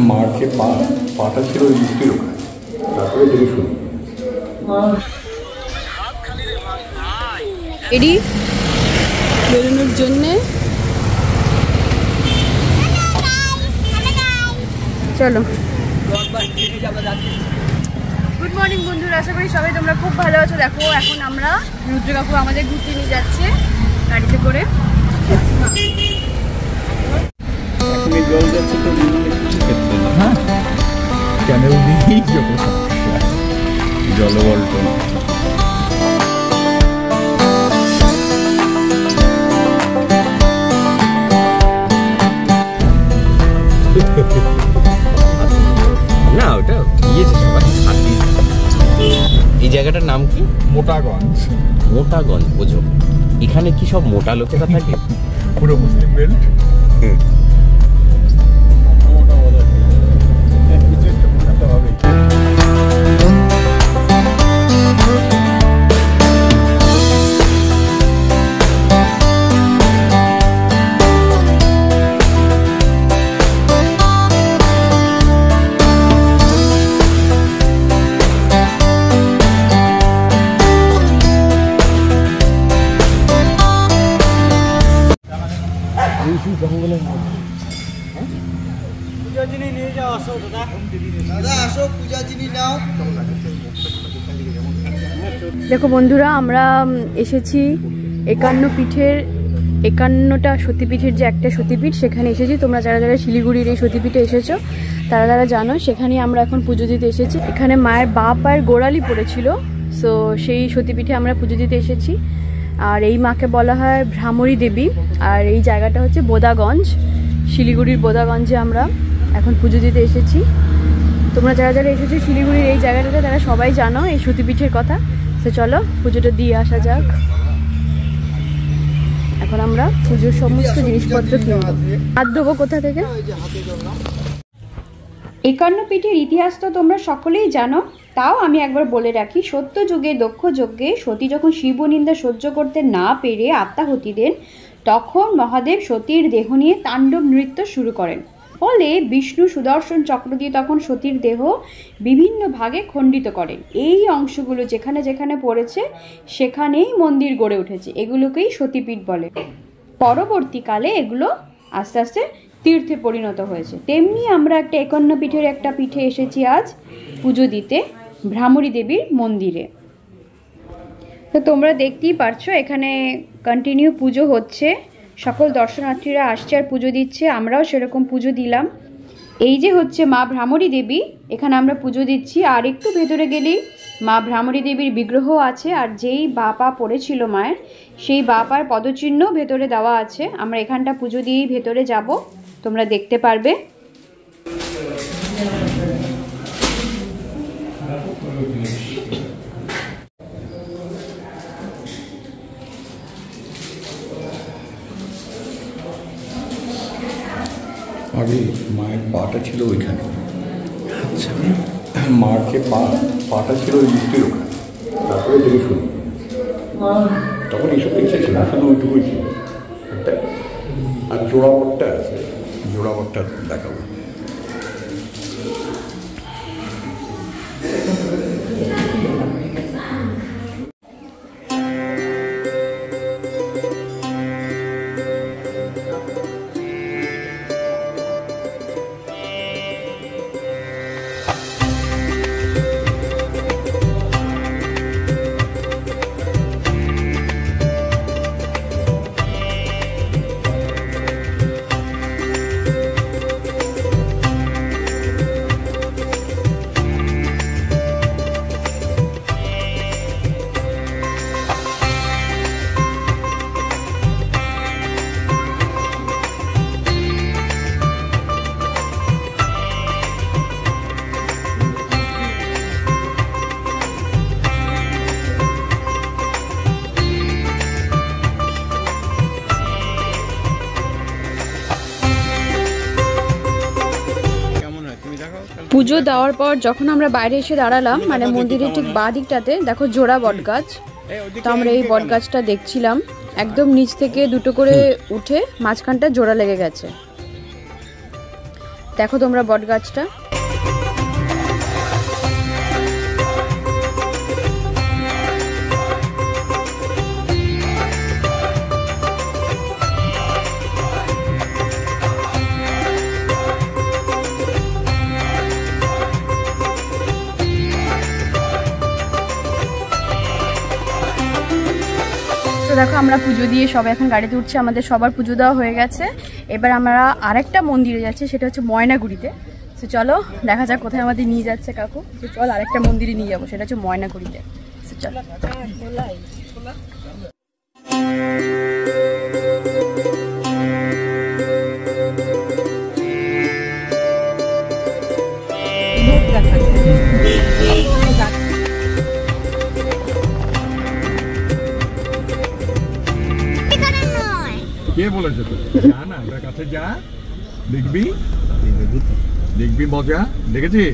মার যে পাটা ছিল ওই মিষ্টির ওখানে, তারপরে দেখে শুনি এডি বেরোনোর জন্যে। চলো, গুড মর্নিং বন্ধুরা, আশা করি সবাই তোমরা খুব ভালো আছো। দেখো এখন আমরা রুদ্র কাকু আমাদের ঘুরতে নিয়ে যাচ্ছে গাড়িতে করে। জল যাচ্ছে তো কেন জলবল্টন। না ওটা দিয়েছে সবাই। এই জায়গাটার নাম কি? মোটাগঞ্জ। মোটাগঞ্জ, বুঝো এখানে কি সব মোটা লোকেরা থাকে? পুরো মুসলিম বেল্ট। দেখো বন্ধুরা, আমরা এসেছি 51 পীঠের 51টা সতীপীঠের যে একটা সতীপীঠ, সেখানে এসেছি। তোমরা যারা যারা শিলিগুড়ির এই সতীপীঠে এসেছো তারা তারা জানো, সেখানে আমরা এখন পুজো দিতে এসেছি। এখানে মায়ের পায়ের গোড়ালি পড়েছিল, সো সেই সতীপীঠে আমরা পুজো দিতে এসেছি। আর এই মাকে বলা হয় ভ্রামরী দেবী। আর এই জায়গাটা হচ্ছে বোদাগঞ্জ, শিলিগুড়ির বোদাগঞ্জে আমরা এখন পুজো দিতে এসেছি। তোমরা যারা যারা এসেছো শিলিগুড়ির এই জায়গাটাতে তারা সবাই জানো এই সতীপীঠের কথা। তো চলো পুজোটা দিয়ে আসা যাক। এখন আমরা পুজোর সমস্ত জিনিসপত্র কিনবো। হাত দেবো কোথা থেকে? 51 পীঠের ইতিহাস তো তোমরা সকলেই জানো, তাও আমি একবার বলে রাখি। সত্য যুগে দক্ষ যজ্ঞে সতী যখন শিবনিন্দা সহ্য করতে না পেরে আত্মাহুতি দেন, তখন মহাদেব সতীর দেহ নিয়ে তাণ্ডব নৃত্য শুরু করেন। ফলে বিষ্ণু সুদর্শন চক্র দিয়ে তখন সতীর দেহ বিভিন্ন ভাগে খণ্ডিত করেন। এই অংশগুলো যেখানে যেখানে পড়েছে সেখানেই মন্দির গড়ে উঠেছে। এগুলোকেই সতীপীঠ বলে। পরবর্তীকালে এগুলো আস্তে আস্তে তীর্থে পরিণত হয়েছে। তেমনি আমরা একটা 51 পীঠের একটা পীঠে এসেছি আজ পুজো দিতে, ভ্রামরী দেবীর মন্দিরে। তো তোমরা দেখতেই পারছো এখানে কন্টিনিউ পুজো হচ্ছে, সকল দর্শনার্থীরা আসছে আর পুজো দিচ্ছে। আমরাও সেরকম পুজো দিলাম। এই যে হচ্ছে মা ভ্রামরী দেবী, এখানে আমরা পুজো দিচ্ছি। আর একটু ভেতরে গেলেই মা ভ্রামরী দেবীর বিগ্রহ আছে। আর যেই বা পা পড়েছিল মায়ের, সেই বা পায়ের পদচিহ্ন ভেতরে দেওয়া আছে। আমরা এখানটা পুজো দিয়েই ভেতরে যাব, তোমরা দেখতে পারবে। আগে মায়ের পাটা ছিল ওইখানে। আচ্ছা, মার যে পাটা ছিল ওই মিষ্টির ওখানে, তারপরে দেখে শুনি তখন এইসব কিছু ছিল না, শুধু ওইটুকুই ছিল। আর জোড়াবটটা আছে, জোড়াবটটা দেখাবো। পুজো দেওয়ার পর যখন আমরা বাইরে এসে দাঁড়ালাম, মানে মন্দিরের ঠিক বাঁ দিকটাতে দেখো জোড়া বট গাছ। তো আমরা এই বট গাছটা দেখছিলাম, একদম নিচ থেকে দুটো করে উঠে মাঝখানটা জোড়া লেগে গেছে। দেখো তোমরা বট গাছটা। তো দেখো আমরা পুজো দিয়ে সবাই এখন গাড়িতে উঠছে, আমাদের সবার পুজো দেওয়া হয়ে গেছে। এবার আমরা আরেকটা মন্দিরে যাচ্ছি, সেটা হচ্ছে ময়নাগুড়িতে। তো চলো দেখা যাক কোথায় আমাদের নিয়ে যাচ্ছে কাকু। তো চল আরেকটা মন্দিরে নিয়ে যাবো, সেটা হচ্ছে ময়নাগুড়িতে। তো চলো। কে বলেছে তো? যা না, ওর কাছে যা, দেখবি দেখবি মজা, দেখেছিস?